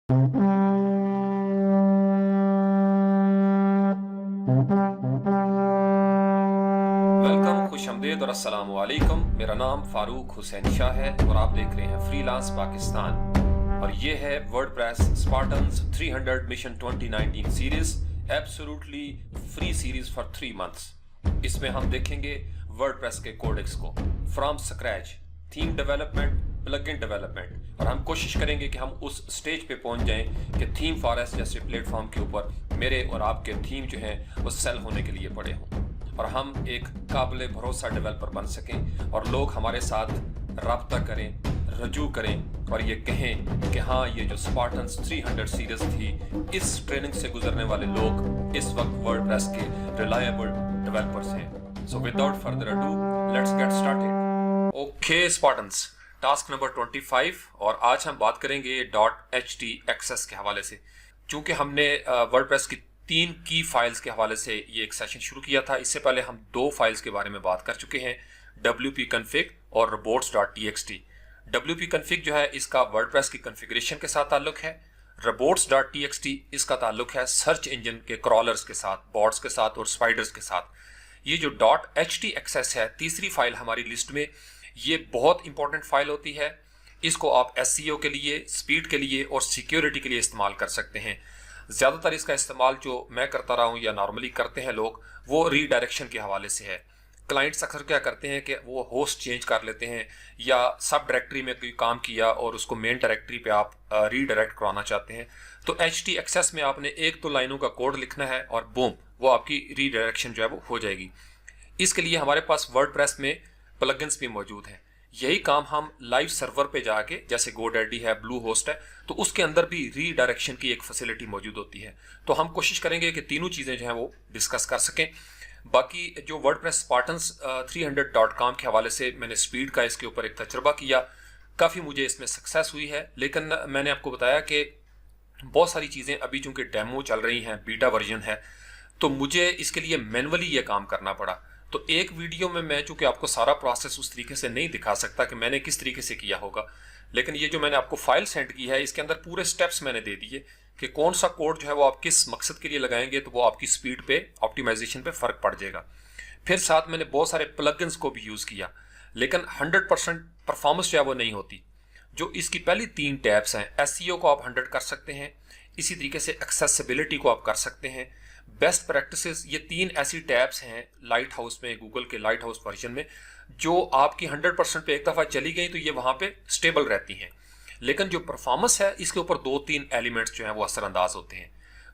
Welcome, खुशआमदीद और अस्सलाम वालेकुम। मेरा नाम फारूक हुसैन शाह है और आप देख रहे हैं फ्रीलांस पाकिस्तान और ये है WordPress Spartans 300 mission 2019 series, absolutely free series for 3 months. इसमें हम देखेंगे वर्डप्रेस के कोडेक्स को from scratch, theme development, plugin development, और हम कोशिश करेंगे कि हम उस स्टेज पे पहुंच जाएं कि थीम फॉरेस्ट जैसे प्लेटफॉर्म के ऊपर मेरे और आपके थीम जो हैं वो सेल होने के लिए पड़े हों और हम एक काबिल भरोसा डेवलपर बन सकें और लोग हमारे साथ रब्ता करें, रजू करें और ये कहें कि हाँ, ये जो स्पार्टन्स 300 सीरीज थी, इस ट्रेनिंग से गुजरने वाले लोग इस वक्त वर्डप्रेस के रिलायबल डेवलपर्स हैं। So without further ado, let's get started. Okay Spartans, task number 25 और आज हम बात करेंगे .htxs के हवाले से। चूंकि हमने वर्डप्रेस की 3 की फाइल्स के हवाले से ये एक सेशन शुरू किया था, इससे पहले हम 2 फाइल्स के बारे में बात कर चुके हैं, wp-config और robots.txt। wp-config जो है इसका वर्डप्रेस की कॉन्फ़िगरेशन के साथ ताल्लुक है, robots.txt इसका ताल्लुक है सर्च इंजन के क्रॉलर्स के साथ, बॉट्स के साथ और स्पाइडर्स के साथ। ये जो .htxs है, तीसरी फाइल हमारी लिस्ट में, ये बहुत इंपॉर्टेंट फाइल होती है। इसको आप SEO के लिए, स्पीड के लिए और सिक्योरिटी के लिए इस्तेमाल कर सकते हैं। ज़्यादातर इसका इस्तेमाल जो मैं करता रहा हूँ या नॉर्मली करते हैं लोग, वो रीडायरेक्शन के हवाले से है। क्लाइंट्स अक्सर क्या करते हैं कि वो होस्ट चेंज कर लेते हैं या सब डायरेक्टरी में कोई काम किया और उसको मेन डायरेक्टरी पे आप रीडायरेक्ट कराना चाहते हैं, तो htxs में आपने 1-2 लाइनों का कोड लिखना है और बूम, वो आपकी रीडायरेक्शन जो है वो हो जाएगी। इसके लिए हमारे पास वर्डप्रेस में प्लगइन्स भी मौजूद हैं। यही काम हम लाइव सर्वर पे जाके, जैसे GoDaddy है, ब्लू होस्ट है, तो उसके अंदर भी रीडायरेक्शन की एक फैसिलिटी मौजूद होती है। तो हम कोशिश करेंगे कि तीनों चीज़ें जो हैं वो डिस्कस कर सकें। बाकी जो वर्डप्रेस स्पार्टन्स 300.com के हवाले से मैंने स्पीड का इसके ऊपर एक तजुर्बा किया, काफ़ी मुझे इसमें सक्सेस हुई है, लेकिन मैंने आपको बताया कि बहुत सारी चीज़ें अभी चूँकि डेमो चल रही हैं, बीटा वर्जन है, तो मुझे इसके लिए मैनुअली ये काम करना पड़ा। तो एक वीडियो में मैं चूंकि आपको सारा प्रोसेस उस तरीके से नहीं दिखा सकता कि मैंने किस तरीके से किया होगा, लेकिन ये जो मैंने आपको फाइल सेंड की है, इसके अंदर पूरे स्टेप्स मैंने दे दिए कि कौन सा कोड जो है वो आप किस मकसद के लिए लगाएंगे तो वो आपकी स्पीड पे, ऑप्टिमाइजेशन पे फ़र्क पड़ जाएगा। फिर साथ मैंने बहुत सारे प्लगइन्स को भी यूज़ किया, लेकिन 100% परफॉर्मेंस जो है वो नहीं होती। जो इसकी पहली 3 टैब्स हैं, SEO को आप 100 कर सकते हैं, इसी तरीके से एक्सेसिबिलिटी को आप कर सकते हैं, बेस्ट प्रैक्टिसेस, ये 3 ऐसी टैब्स हैं लाइट हाउस में, गूगल के लाइट हाउस वर्जन में, जो आपकी 100% पे एक दफ़ा चली गई तो ये वहाँ पे स्टेबल रहती हैं। लेकिन जो परफॉर्मेंस है, इसके ऊपर 2-3 एलिमेंट्स जो हैं वो असरअंदाज होते हैं।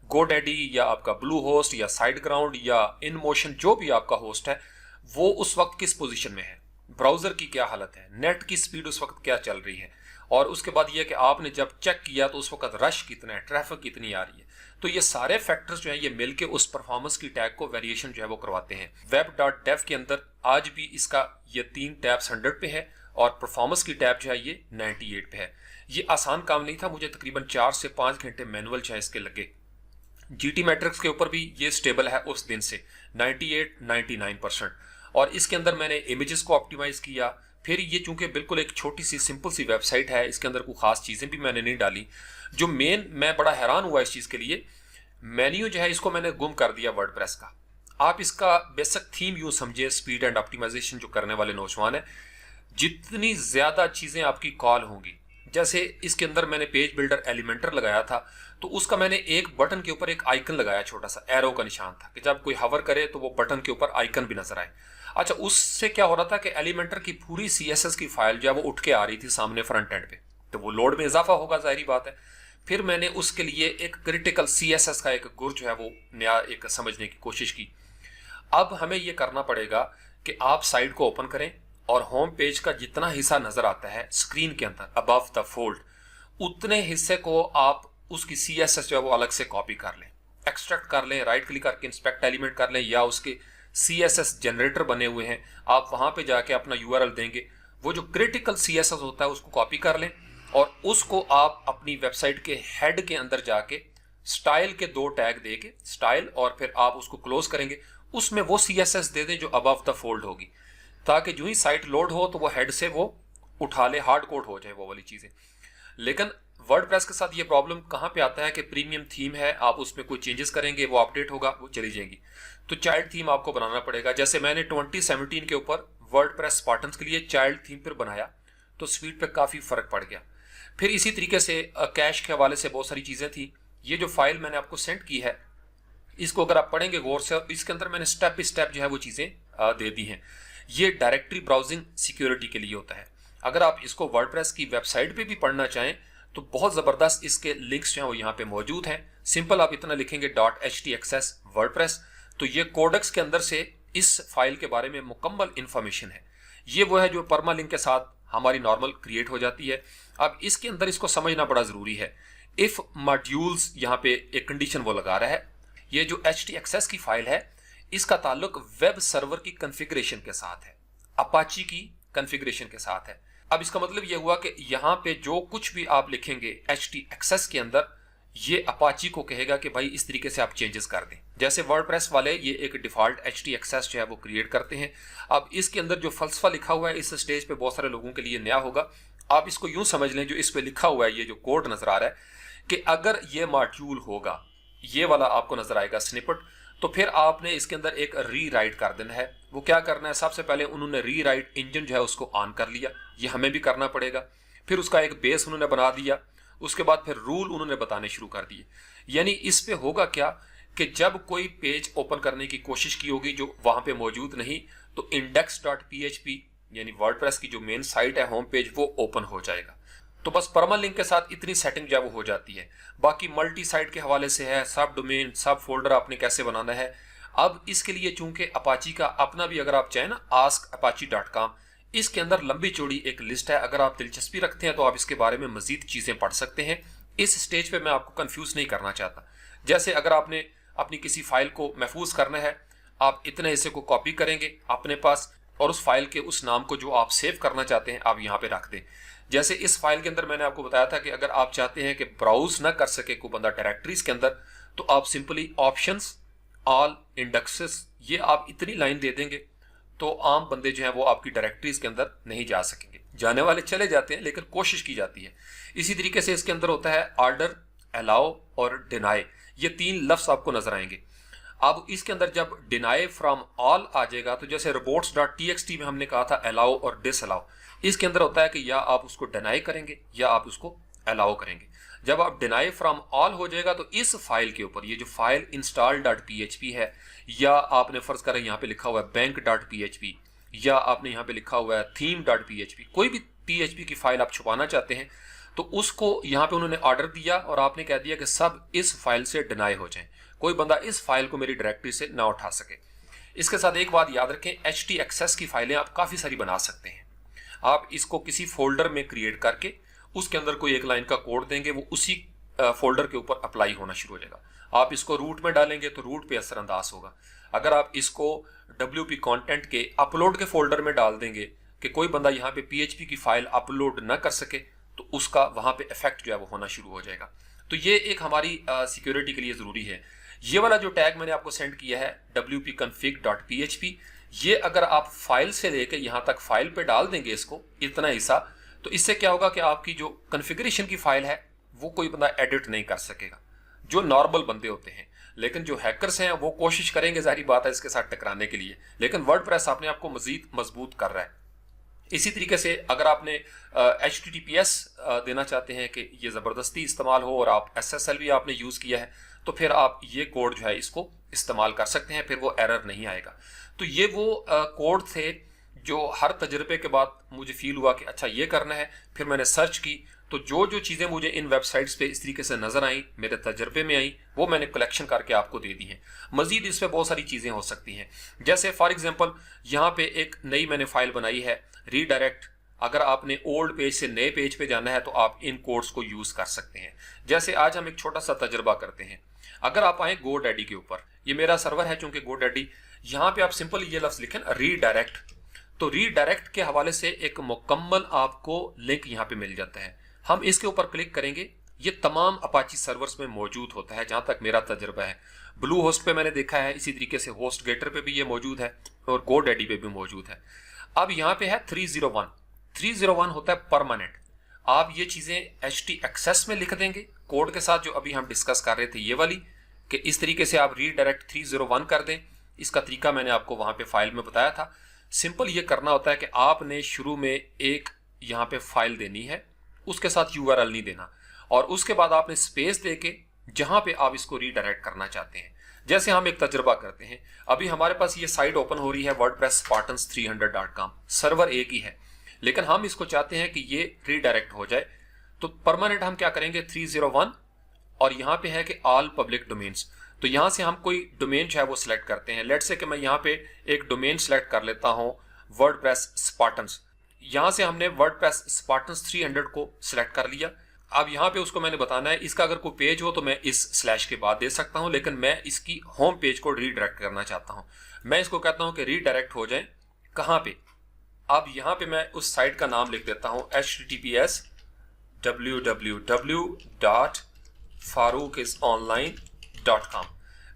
GoDaddy या आपका ब्लू होस्ट या साइडग्राउंड या इन मोशन, जो भी आपका होस्ट है, वो उस वक्त किस पोजीशन में है, ब्राउज़र की क्या हालत है, नेट की स्पीड उस वक्त क्या चल रही है, और उसके बाद ये कि आपने जब चेक किया तो उस वक्त रश कितना है, ट्रैफिक कितनी आ रही है। तो ये सारे फैक्टर्स जो हैं ये मिलके उस परफॉर्मेंस की टैग को वेरिएशन जो है वो करवाते हैं। web.dev के अंदर आज भी इसका ये 3 टैब्स 100 पे है और परफॉर्मेंस की टैब जो है ये 98 पे है। ये आसान काम नहीं था, मुझे तकरीबन 4 से 5 घंटे मैनुअल जो है इसके लगे। GT मैट्रिक्स के ऊपर भी ये स्टेबल है उस दिन से 98-99%। और इसके अंदर मैंने इमेजेस को ऑप्टिमाइज किया। फिर ये चूंकि बिल्कुल एक छोटी सी सिंपल सी वेबसाइट है, इसके अंदर कोई खास चीज़ें भी मैंने नहीं डाली। जो मेन, मैं बड़ा हैरान हुआ इस चीज़ के लिए, मेन्यू जो है इसको मैंने गुम कर दिया वर्डप्रेस का। आप इसका बेसिक थीम यूँ समझिए, स्पीड एंड ऑप्टिमाइजेशन जो करने वाले नौजवान हैं, जितनी ज़्यादा चीज़ें आपकी कॉल होंगी, जैसे इसके अंदर मैंने पेज बिल्डर एलिमेंटर लगाया था, तो उसका मैंने एक बटन के ऊपर एक आइकन लगाया, छोटा सा एरो का निशान था कि जब कोई हवर करे तो वो बटन के ऊपर आइकन भी नजर आए। अच्छा, उससे क्या हो रहा था कि एलिमेंटर की पूरी CSS की फाइल जो है वो उठ के आ रही थी सामने फ्रंट एंड पे, तो वो लोड में इजाफा होगा, जाहिर बात है। फिर मैंने उसके लिए एक क्रिटिकल CSS का एक गुर जो है वो नया एक समझने की कोशिश की। अब हमें ये करना पड़ेगा कि आप साइट को ओपन करें और होम पेज का जितना हिस्सा नजर आता है स्क्रीन के अंदर अबव द फोल्ड, उतने हिस्से को आप उसकी CSS जो है वो अलग से कॉपी कर लें, एक्सट्रैक्ट कर लें, राइट क्लिक करके इंस्पेक्ट एलिमेंट कर लें, या उसके CSS जनरेटर बने हुए हैं, आप वहां पे जाके अपना URL देंगे, वो जो क्रिटिकल CSS होता है उसको कॉपी कर लें और उसको आप अपनी वेबसाइट के हेड के अंदर जाके स्टाइल के 2 टैग देके स्टाइल, और फिर आप उसको क्लोज करेंगे, उसमें वो CSS दे दें जो अबव द फोल्ड होगी, ताकि जो ही साइट लोड हो तो वो हेड से वो उठा ले, हार्ड कोड हो जाए वो वाली चीज़ें। लेकिन वर्डप्रेस के साथ ये प्रॉब्लम कहाँ पे आता है कि प्रीमियम थीम है, आप उसमें कोई चेंजेस करेंगे वो अपडेट होगा, वो चली जाएंगी, तो चाइल्ड थीम आपको बनाना पड़ेगा। जैसे मैंने 2017 के ऊपर वर्डप्रेस स्पार्टन्स के लिए चाइल्ड थीम पर बनाया तो स्पीड पे काफ़ी फ़र्क पड़ गया। फिर इसी तरीके से कैश के हवाले से बहुत सारी चीज़ें थी। ये जो फाइल मैंने आपको सेंड की है, इसको अगर आप पढ़ेंगे गौर से, और इसके अंदर मैंने स्टेप बाई स्टेप जो है वो चीज़ें दे दी हैं। ये डायरेक्टरी ब्राउजिंग सिक्योरिटी के लिए होता है। अगर आप इसको वर्डप्रेस की वेबसाइट पे भी पढ़ना चाहें तो बहुत ज़बरदस्त इसके लिंक्स जो हैं वो यहाँ पे मौजूद हैं। सिंपल आप इतना लिखेंगे .htaccess WordPress, तो ये कोडेक्स के अंदर से इस फाइल के बारे में मुकम्मल इंफॉर्मेशन है। ये वो है जो परमा लिंक के साथ हमारी नॉर्मल क्रिएट हो जाती है। अब इसके अंदर इसको समझना बड़ा ज़रूरी है। इफ़ मॉड्यूल्स यहाँ पे एक कंडीशन वो लगा रहा है। ये जो htaccess की फाइल है इसका ताल्लुक वेब सर्वर की कॉन्फ़िगरेशन के साथ है, अपाची की कॉन्फ़िगरेशन के साथ है। अब इसका मतलब ये हुआ कि यहाँ पे जो कुछ भी आप लिखेंगे htaccess के अंदर, ये अपाची को कहेगा कि भाई इस तरीके से आप चेंजेस कर दें। जैसे वर्डप्रेस वाले ये एक डिफ़ॉल्ट htaccess जो है वो क्रिएट करते हैं। अब इसके अंदर जो फलसफा लिखा हुआ है इस स्टेज पे बहुत सारे लोगों के लिए नया होगा। आप इसको यूँ समझ लें, जो इस पे लिखा हुआ है, ये जो कोड नज़र आ रहा है कि अगर ये मॉड्यूल होगा, ये वाला आपको नज़र आएगा स्निपेट, तो फिर आपने इसके अंदर एक री राइट कर देना है। वो क्या करना है, सबसे पहले उन्होंने री राइट इंजन जो है उसको ऑन कर लिया, ये हमें भी करना पड़ेगा। फिर उसका एक बेस उन्होंने बना दिया, उसके बाद फिर रूल उन्होंने बताने शुरू कर दिए। यानी इस पे होगा क्या कि जब कोई पेज ओपन करने की कोशिश की होगी जो वहाँ पे मौजूद नहीं, तो index.php यानी वर्डप्रेस की जो मेन साइट है, होम पेज, वो ओपन हो जाएगा। तो बस परमा लिंक के साथ इतनी सेटिंग जो है वो हो जाती है। बाकी मल्टी साइट के हवाले से है, सब डोमेन, सब फोल्डर आपने कैसे बनाना है। अब इसके लिए चूंकि अपाची का अपना भी, अगर आप चाहें ना, askapache.com, इसके अंदर लंबी चौड़ी एक लिस्ट है। अगर आप दिलचस्पी रखते हैं तो आप इसके बारे में मजीद चीज़ें पढ़ सकते हैं। इस स्टेज पे मैं आपको कंफ्यूज नहीं करना चाहता। जैसे अगर आपने अपनी किसी फाइल को महफूज करना है, आप इतने हिस्से को कॉपी करेंगे अपने पास और उस फाइल के उस नाम को जो आप सेव करना चाहते हैं आप यहाँ पे रख दें। जैसे इस फाइल के अंदर मैंने आपको बताया था कि अगर आप चाहते हैं कि ब्राउज ना कर सके कोई बंदा डायरेक्टरीज के अंदर, तो आप सिंपली ऑप्शंस ऑल इंडेक्सेस, ये आप इतनी लाइन दे देंगे तो आम बंदे जो हैं वो आपकी डायरेक्टरीज के अंदर नहीं जा सकेंगे। जाने वाले चले जाते हैं लेकिन कोशिश की जाती है। इसी तरीके से इसके अंदर होता है ऑर्डर, अलाउ और डिनाई, ये तीन लफ्ज आपको नजर आएंगे। अब इसके अंदर जब डिनाई फ्रॉम ऑल आ जाएगा, तो जैसे robots.txt में हमने कहा था अलाउ और डिसअलाउ, इसके अंदर होता है कि या आप उसको डिनाई करेंगे या आप उसको अलाउ करेंगे। जब आप डिनाई फ्रॉम ऑल हो जाएगा तो इस फाइल के ऊपर, ये जो फाइल install.php है, या आपने फर्ज करें यहाँ पे लिखा हुआ है bank.php, या आपने यहाँ पे लिखा हुआ है theme.php, कोई भी php की फाइल आप छुपाना चाहते हैं, तो उसको यहाँ पे उन्होंने ऑर्डर दिया और आपने कह दिया कि सब इस फाइल से डिनाई हो जाएं, कोई बंदा इस फाइल को मेरी डायरेक्टरी से ना उठा सके। इसके साथ एक बात याद रखें, htaccess की फाइलें आप काफ़ी सारी बना सकते हैं। आप इसको किसी फोल्डर में क्रिएट करके उसके अंदर कोई एक लाइन का कोड देंगे, वो उसी फोल्डर के ऊपर अप्लाई होना शुरू हो जाएगा। आप इसको रूट में डालेंगे तो रूट पे असरअंदाज होगा। अगर आप इसको WP कंटेंट के अपलोड के फोल्डर में डाल देंगे कि कोई बंदा यहाँ पे PHP की फाइल अपलोड ना कर सके, तो उसका वहाँ पे इफेक्ट जो है वो होना शुरू हो जाएगा। तो ये एक हमारी सिक्योरिटी के लिए ज़रूरी है। ये वाला जो टैग मैंने आपको सेंड किया है wp-config.php, ये अगर आप फाइल से लेके यहाँ तक फाइल पे डाल देंगे इसको, इतना हिस्सा, तो इससे क्या होगा कि आपकी जो कॉन्फ़िगरेशन की फाइल है वो कोई बंदा एडिट नहीं कर सकेगा, जो नॉर्मल बंदे होते हैं। लेकिन जो हैकर्स हैं वो कोशिश करेंगे, जाहिर बात है, इसके साथ टकराने के लिए, लेकिन वर्डप्रेस अपने आप को मजीद मजबूत कर रहा है। इसी तरीके से अगर आपने HTTPS देना चाहते हैं कि ये ज़बरदस्ती इस्तेमाल हो और आप SSL भी आपने यूज़ किया है, तो फिर आप ये कोड जो है इसको इस्तेमाल कर सकते हैं, फिर वो एरर नहीं आएगा। तो ये वो कोड थे जो हर तजर्बे के बाद मुझे फील हुआ कि अच्छा ये करना है। फिर मैंने सर्च की तो जो जो चीज़ें मुझे इन वेबसाइट्स पे इस तरीके से नज़र आई, मेरे तजर्बे में आई, वो मैंने कलेक्शन करके आपको दे दी हैं। मज़ीद इस पर बहुत सारी चीज़ें हो सकती हैं। जैसे फॉर एग्जांपल यहाँ पे एक नई मैंने फाइल बनाई है रीडायरेक्ट। अगर आपने ओल्ड पेज से नए पेज पे जाना है तो आप इन कोड्स को यूज़ कर सकते हैं। जैसे आज हम एक छोटा सा तजर्बा करते हैं। अगर आप आए GoDaddy के ऊपर, ये मेरा सर्वर है चूंकि GoDaddy, यहाँ पे आप सिंपल ये लफ्ज़ लिखें रीडायरेक्ट, तो रीडायरेक्ट के हवाले से एक मुकम्मल आपको लिंक यहाँ पे मिल जाता है। हम इसके ऊपर क्लिक करेंगे, ये तमाम अपाची सर्वर्स में मौजूद होता है जहाँ तक मेरा तजर्बा है। ब्लू होस्ट पे मैंने देखा है, इसी तरीके से होस्ट गेटर पे भी ये मौजूद है और GoDaddy पे भी मौजूद है। अब यहाँ पे है 301 होता है परमानेंट। आप ये चीज़ें htaccess में लिख देंगे कोड के साथ, जो अभी हम डिस्कस कर रहे थे ये वाली, कि इस तरीके से आप रीडायरेक्ट 301 कर दें। इसका तरीका मैंने आपको वहाँ पे फाइल में बताया था। सिंपल ये करना होता है कि आपने शुरू में एक यहाँ पे फाइल देनी है, उसके साथ URL नहीं देना, और उसके बाद आपने स्पेस दे के जहाँ पे आप इसको रीडायरेक्ट करना चाहते हैं। जैसे हम एक तजुर्बा करते हैं, अभी हमारे पास ये साइट ओपन हो रही है WordPress Spartans300.com, सर्वर एक ही है, लेकिन हम इसको चाहते हैं कि ये रीडायरेक्ट हो जाए। तो परमानेंट हम क्या करेंगे 301, और यहाँ पे है कि ऑल पब्लिक डोमेन्स, तो यहाँ से हम कोई डोमेन जो है वो सिलेक्ट करते हैं। लेट्स से कि मैं यहाँ पे एक डोमेन सिलेक्ट कर लेता हूँ WordPress Spartans। यहाँ से हमने WordPress Spartans 300 को सिलेक्ट कर लिया। अब यहाँ पे उसको मैंने बताना है, इसका अगर कोई पेज हो तो मैं इस स्लैश के बाद दे सकता हूँ, लेकिन मैं इसकी होम पेज को रीडायरेक्ट करना चाहता हूँ। मैं इसको कहता हूँ कि रीडायरेक्ट हो जाए कहाँ पे। अब यहाँ पे मैं उस साइट का नाम लिख देता हूँ https www.faroukisonline.com।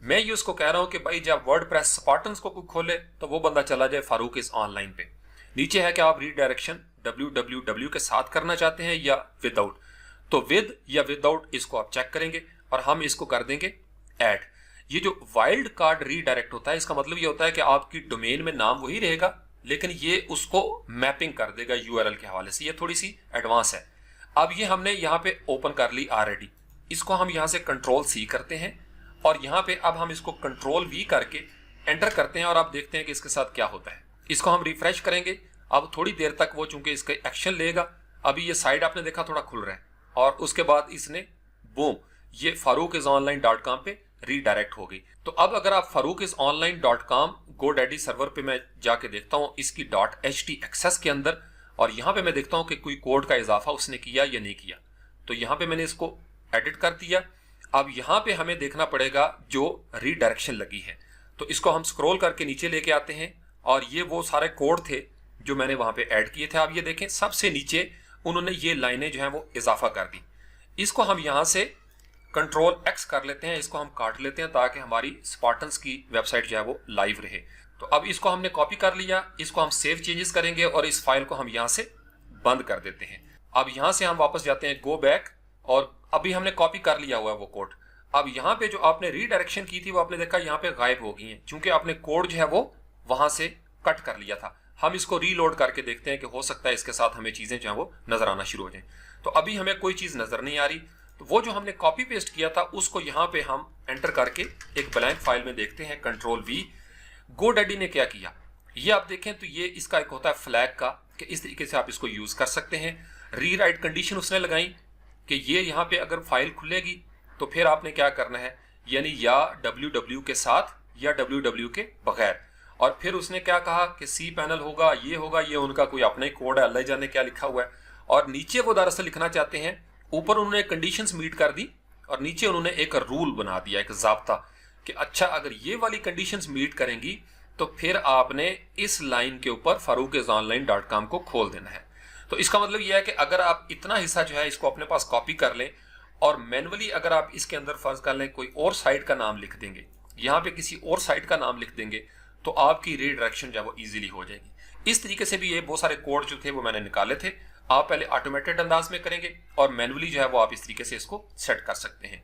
मैं ये उसको कह रहा हूँ कि भाई जब WordPress Spartans को खोले तो वो बंदा चला जाए फारूक इस ऑनलाइन पे। नीचे है कि आप रीडायरेक्शन www के साथ करना चाहते हैं या विदाउट, तो विद या विदाउट इसको आप चेक करेंगे और हम इसको कर देंगे ऐड। ये जो वाइल्ड कार्ड रीडायरेक्ट होता है, इसका मतलब ये होता है कि आपकी डोमेन में नाम वही रहेगा, लेकिन ये उसको मैपिंग कर देगा URL के हवाले से। ये थोड़ी सी एडवांस है। अब ये हमने यहाँ पे ओपन कर ली ऑलरेडी, इसको हम यहाँ से Ctrl+C करते हैं और यहाँ पे अब हम इसको Ctrl+V करके एंटर करते हैं और आप देखते हैं कि इसके साथ क्या होता है। इसको हम रिफ्रेश करेंगे। अब थोड़ी देर तक वो चूंकि इसका एक्शन लेगा, अभी ये साइट आपने देखा थोड़ा खुल रहा है, और उसके बाद इसने बूम ये faroukisonline.com पे रीडायरेक्ट हो गई। तो अब अगर आप faroukisonline.com GoDaddy सर्वर पे मैं जाके देखता हूँ इसकी .htaccess के अंदर, और यहाँ पे मैं देखता हूँ कि कोई कोड का इजाफा उसने किया या नहीं किया, तो यहाँ पे मैंने इसको एडिट कर दिया। अब यहाँ पे हमें देखना पड़ेगा जो रीडायरेक्शन लगी है, तो इसको हम स्क्रॉल करके नीचे लेके आते हैं और ये वो सारे कोड थे जो मैंने वहाँ पे ऐड किए थे। आप ये देखें सबसे नीचे उन्होंने ये लाइनें जो हैं वो इजाफा कर दी। इसको हम यहाँ से Ctrl+X कर लेते हैं, इसको हम काट लेते हैं ताकि हमारी स्पार्टन्स की वेबसाइट जो है वो लाइव रहे। तो अब इसको हमने कॉपी कर लिया, इसको हम सेव चेंजेस करेंगे और इस फाइल को हम यहाँ से बंद कर देते हैं। अब यहाँ से हम वापस जाते हैं गो बैक, और अभी हमने कॉपी कर लिया हुआ है वो कोड। अब यहाँ पे जो आपने रीडायरेक्शन की थी वो आपने देखा यहाँ पे गायब हो गई है, क्योंकि आपने कोड जो है वो वहां से कट कर लिया था। हम इसको रीलोड करके देखते हैं कि हो सकता है इसके साथ हमें चीजें जो है वो नजर आना शुरू हो जाए। तो अभी हमें कोई चीज नजर नहीं आ रही, तो वो जो हमने कॉपी पेस्ट किया था उसको यहाँ पे हम एंटर करके एक ब्लैंक फाइल में देखते हैं Ctrl+V। GoDaddy ने क्या किया ये आप देखें, तो ये इसका एक होता है फ्लैग का कि इस तरीके से आप इसको यूज कर सकते हैं। रीराइट कंडीशन उसने लगाई कि ये यहाँ पे अगर फाइल खुलेगी तो फिर आपने क्या करना है, यानी या www के साथ या www के बगैर। और फिर उसने क्या कहा कि cPanel होगा, ये उनका कोई अपना ही कोड है, अल्लाह जाने क्या लिखा हुआ है। और नीचे वो दरअसल लिखना चाहते हैं, ऊपर उन्होंने कंडीशंस मीट कर दी और नीचे उन्होंने एक रूल बना दिया, एक ज़ाब्ता कि अच्छा अगर ये वाली कंडीशंस मीट करेंगी तो फिर आपने इस लाइन के ऊपर faroukisonline.com को खोल देना है। तो इसका मतलब यह है कि अगर आप इतना हिस्सा जो है इसको अपने पास कॉपी कर लें और मैनुअली अगर आप इसके अंदर फर्ज कर लें कोई और साइट का नाम लिख देंगे, यहाँ पे किसी और साइट का नाम लिख देंगे, तो आपकी रीडायरेक्शन जो है वो इजीली हो जाएगी। इस तरीके से भी ये बहुत सारे कोड जो थे वो मैंने निकाले थे। आप पहले ऑटोमेटेड अंदाज में करेंगे और मैनुअली जो है वो आप इस तरीके से इसको सेट कर सकते हैं।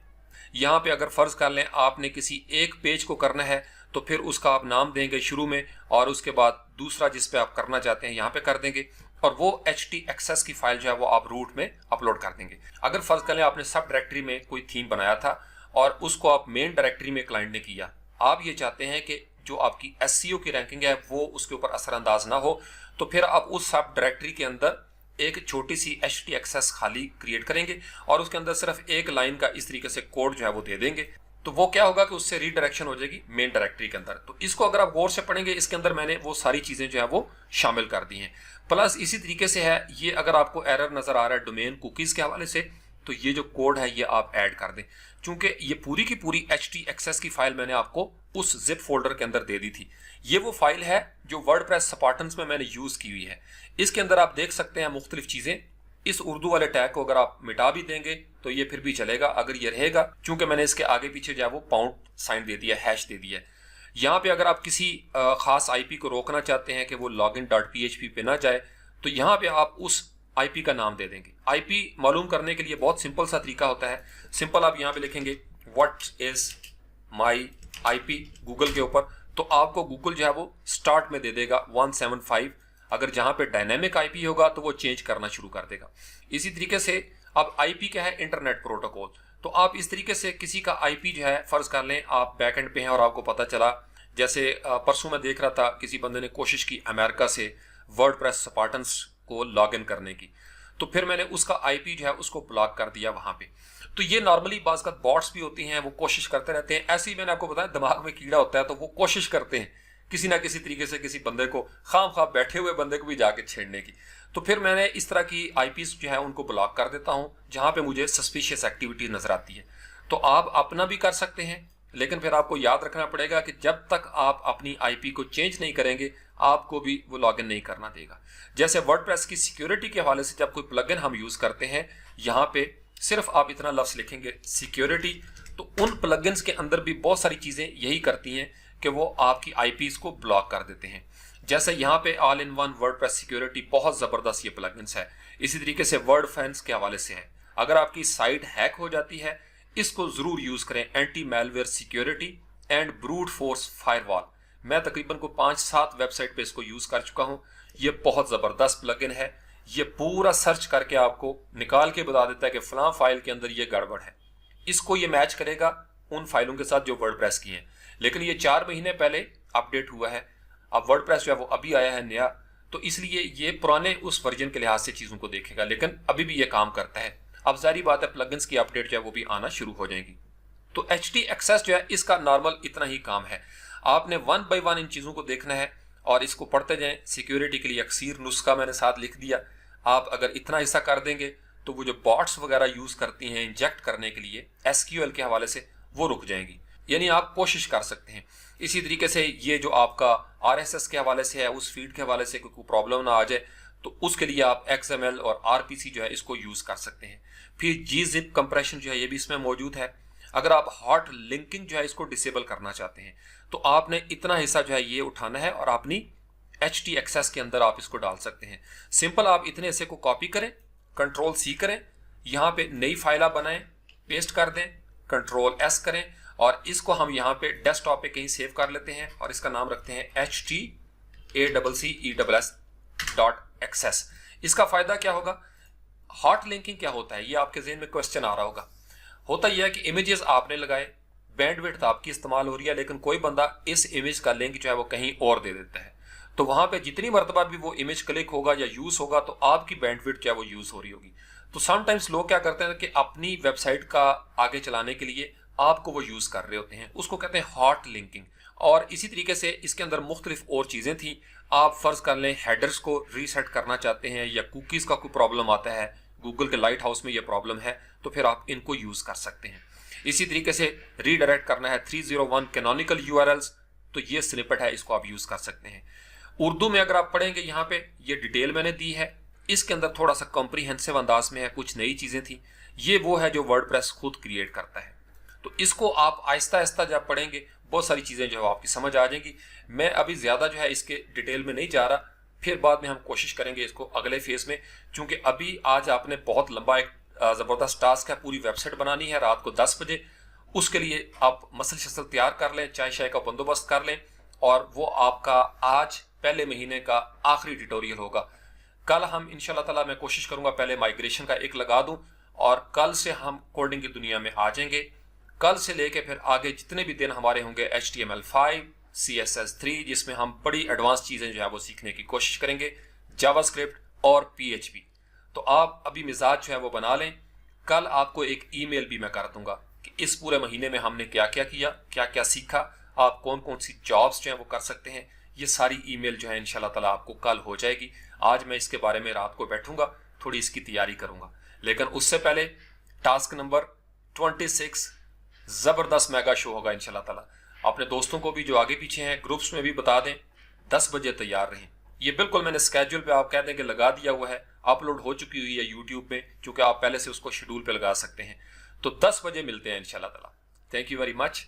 यहाँ पे अगर फर्ज कर लें आपने किसी एक पेज को करना है तो फिर उसका आप नाम देंगे शुरू में, और उसके बाद दूसरा जिस पे आप करना चाहते हैं यहाँ पे कर देंगे, और वो htaccess की फाइल जो है वो आप रूट में अपलोड कर देंगे। अगर फर्ज कर लें आपने सब डायरेक्टरी में कोई थीम बनाया था और उसको आप मेन डायरेक्टरी में क्लाइंट ने किया, आप ये चाहते हैं कि जो आपकी SEO की रैंकिंग है वो उसके ऊपर असरअंदाज ना हो, तो फिर आप उस सब डायरेक्टरी के अंदर एक छोटी सी htaccess खाली क्रिएट करेंगे और उसके अंदर सिर्फ एक लाइन का इस तरीके से कोड जो है वो दे देंगे। तो वो क्या होगा कि उससे रीडायरेक्शन हो जाएगी मेन डायरेक्टरी के अंदर। तो इसको अगर आप गौर से पढ़ेंगे, इसके अंदर मैंने वो सारी चीजें जो है वो शामिल कर दी हैं। प्लस इसी तरीके से है ये, अगर आपको एरर नजर आ रहा है डोमेन कुकीज के हवाले से, तो ये जो कोड है ये आप ऐड कर दें, क्योंकि ये पूरी की पूरी htaccess की फाइल मैंने आपको उस जिप फोल्डर के अंदर दे दी थी। ये वो फाइल है जो WordPress Spartans में मैंने यूज की हुई है। इसके अंदर आप देख सकते हैं मुख्तलिफ चीजें। इस उर्दू वाले टैग को अगर आप मिटा भी देंगे तो ये फिर भी चलेगा, अगर ये रहेगा, क्योंकि मैंने इसके आगे पीछे जो है वो पाउंड साइन दे दिया, हैश दे दिया है। यहाँ पे अगर आप किसी खास IP को रोकना चाहते हैं कि वो login.php पे ना जाए, तो यहाँ पे आप उस आईपी का नाम दे देंगे। आईपी मालूम करने के लिए बहुत सिंपल सा तरीका होता है। सिंपल आप यहाँ पे लिखेंगे what is my IP Google के ऊपर, तो आपको गूगल जो है वो स्टार्ट में दे देगा 175। अगर जहां पे डायनेमिक आईपी होगा तो वो चेंज करना शुरू कर देगा। इसी तरीके से अब आईपी क्या है, इंटरनेट प्रोटोकॉल। तो आप इस तरीके से किसी का आईपी जो है, फर्ज कर लें आप बैकएंड पे हैं और आपको पता चला, जैसे परसों मैं देख रहा था किसी बंदे ने कोशिश की अमेरिका से वर्डप्रेस स्पार्टन्स को लॉग इन करने की, तो फिर मैंने उसका आईपी जो है उसको ब्लॉक कर दिया वहां पे। तो ये नॉर्मली बाज़ का बॉट्स भी होती हैं, वो कोशिश करते रहते हैं। ऐसे ही मैंने आपको बताया दिमाग में कीड़ा होता है, तो वो कोशिश करते हैं किसी ना किसी तरीके से किसी बंदे को, खाम खा बैठे हुए बंदे को भी जाके छेड़ने की। तो फिर मैंने इस तरह की आईपीस जो है उनको ब्लॉक कर देता हूं जहां पे मुझे सस्पिशियस एक्टिविटी नजर आती है। तो आप अपना भी कर सकते हैं, लेकिन फिर आपको याद रखना पड़ेगा कि जब तक आप अपनी आईपी को चेंज नहीं करेंगे आपको भी वो लॉगिन नहीं करना देगा। जैसे वर्डप्रेस की सिक्योरिटी के हवाले से जब कोई प्लगइन हम यूज करते हैं, यहाँ पे सिर्फ आप इतना लफ्ज लिखेंगे सिक्योरिटी, तो उन प्लगइन्स के अंदर भी बहुत सारी चीजें यही करती हैं कि वो आपकी आईपीस को ब्लॉक कर देते हैं। जैसे यहाँ पे all in one WordPress security बहुत जबरदस्त ये प्लगइन्स है। इसी तरीके से वर्ड फैंस के हवाले से है, अगर आपकी साइट हैक हो जाती है इसको जरूर यूज करें। Anti malware security and brute force firewall, मैं तकरीबन को 5-7 वेबसाइट पे इसको यूज कर चुका हूं। ये बहुत जबरदस्त प्लगइन है, ये पूरा सर्च करके आपको निकाल के बता देता है कि फलां फाइल के अंदर ये गड़बड़ है, इसको ये मैच करेगा उन फाइलों के साथ जो वर्डप्रेस की हैं। लेकिन ये 4 महीने पहले अपडेट हुआ है, अब वर्डप्रेस जो है वो अभी आया है नया, तो इसलिए ये पुराने उस वर्जन के लिहाज से चीजों को देखेगा, लेकिन अभी भी ये काम करता है। अब जारी बात है प्लगइन्स की अपडेट जो है वो भी आना शुरू हो जाएगी। तो एचटी एक्सेस जो है इसका नॉर्मल इतना ही काम है, आपने 1 बाय 1 इन चीजों को देखना है और इसको पढ़ते जाएं। सिक्योरिटी के लिए अक्सीर नुस्खा मैंने साथ लिख दिया, आप अगर इतना हिस्सा कर देंगे तो वो जो बॉट्स वगैरह यूज करती हैं इंजेक्ट करने के लिए एसक्यूएल के हवाले से, वो रुक जाएंगी। यानी आप कोशिश कर सकते हैं। इसी तरीके से ये जो आपका आरएसएस के हवाले से है, उस फीड के हवाले से कोई प्रॉब्लम ना आ जाए, तो उसके लिए आप एक्सएमएल और आरपीसी जो है इसको यूज कर सकते हैं। फिर जीजिप कंप्रेशन जो है ये भी इसमें मौजूद है। अगर आप हॉट लिंकिंग जो है इसको डिसेबल करना चाहते हैं तो आपने इतना हिस्सा जो है ये उठाना है और अपनी एचटी एक्सेस के अंदर आप इसको डाल सकते हैं। सिंपल आप इतने हिस्से को कॉपी करें, कंट्रोल सी करें, यहाँ पे नई फाइल बनाएं, पेस्ट कर दें, कंट्रोल एस करें और इसको हम यहाँ पे डेस्कटॉप पे कहीं सेव कर लेते हैं और इसका नाम रखते हैं HTACCESS। इसका फायदा क्या होगा, हॉट लिंकिंग क्या होता है, ये आपके ज़हन में क्वेश्चन आ रहा होगा। होता यह है कि इमेजेस आपने लगाए, बैंडविड्थ आपकी इस्तेमाल हो रही है, लेकिन कोई बंदा इस इमेज का लिंक जो है वो कहीं और दे देता है, तो वहां पे जितनी मरतबा भी वो इमेज क्लिक होगा या यूज होगा तो आपकी बैंडविड्थ जो है वो यूज हो रही होगी। तो समटाइम्स लोग क्या करते हैं कि अपनी वेबसाइट का आगे चलाने के लिए आपको वो यूज कर रहे होते हैं, उसको कहते हैं हॉट लिंकिंग। और इसी तरीके से इसके अंदर मुख्तलिफ और चीजें थी। आप फर्ज कर लें हेडर्स को रीसेट करना चाहते हैं या कुकीज का कोई प्रॉब्लम आता है, गूगल के लाइट हाउस में ये प्रॉब्लम है, तो फिर आप इनको यूज कर सकते हैं। इसी तरीके से रीडायरेक्ट करना है 301 कैनोनिकल यूआरएल्स, तो ये स्निपेट है, इसको आप यूज कर सकते हैं। उर्दू में अगर आप पढ़ेंगे यहाँ पे ये डिटेल मैंने दी है, इसके अंदर थोड़ा सा कॉम्प्रिहेंसिव अंदाज में है, कुछ नई चीजें थी। ये वो है जो वर्डप्रेस खुद क्रिएट करता है, तो इसको आप आहिस्ता आहिस्ता जब पढ़ेंगे बहुत सारी चीजें जो है आपकी समझ आ जाएंगी। मैं अभी ज्यादा जो है इसके डिटेल में नहीं जा रहा, फिर बाद में हम कोशिश करेंगे इसको अगले फेज में, क्योंकि अभी आज आपने बहुत लंबा एक जबरदस्त टास्क है, पूरी वेबसाइट बनानी है रात को 10 बजे। उसके लिए आप मसल शसल तैयार कर लें, चाय शाय का बंदोबस्त कर लें, और वो आपका आज पहले महीने का आखिरी ट्यूटोरियल होगा। कल हम इंशाल्लाह ताला मैं कोशिश करूंगा पहले माइग्रेशन का एक लगा दूं, और कल से हम कोडिंग की दुनिया में आ जाएंगे। कल से लेके फिर आगे जितने भी दिन हमारे होंगे HTML5, CSS3, जिसमें हम बड़ी एडवांस चीजें जो है वो सीखने की कोशिश करेंगे, जावास्क्रिप्ट और PHP। तो आप अभी मिजाज जो है वो बना लें। कल आपको एक ईमेल भी मैं कर दूंगा कि इस पूरे महीने में हमने क्या क्या किया, क्या क्या सीखा, आप कौन कौन सी जॉब्स जो है वो कर सकते हैं। ये सारी ईमेल जो है इंशाल्लाह ताला आपको कल हो जाएगी। आज मैं इसके बारे में रात को बैठूंगा, थोड़ी इसकी तैयारी करूंगा, लेकिन उससे पहले टास्क नंबर 26 जबरदस्त मेगा शो होगा इंशाल्लाह ताला। अपने दोस्तों को भी जो आगे पीछे हैं ग्रुप्स में भी बता दें, 10 बजे तैयार रहें। ये बिल्कुल मैंने स्केड्यूल पे आप कह दें कि लगा दिया हुआ है, अपलोड हो चुकी हुई है यूट्यूब पे, क्योंकि आप पहले से उसको शेड्यूल पे लगा सकते हैं। तो 10 बजे मिलते हैं इंशाल्लाह ताला। Thank you very much.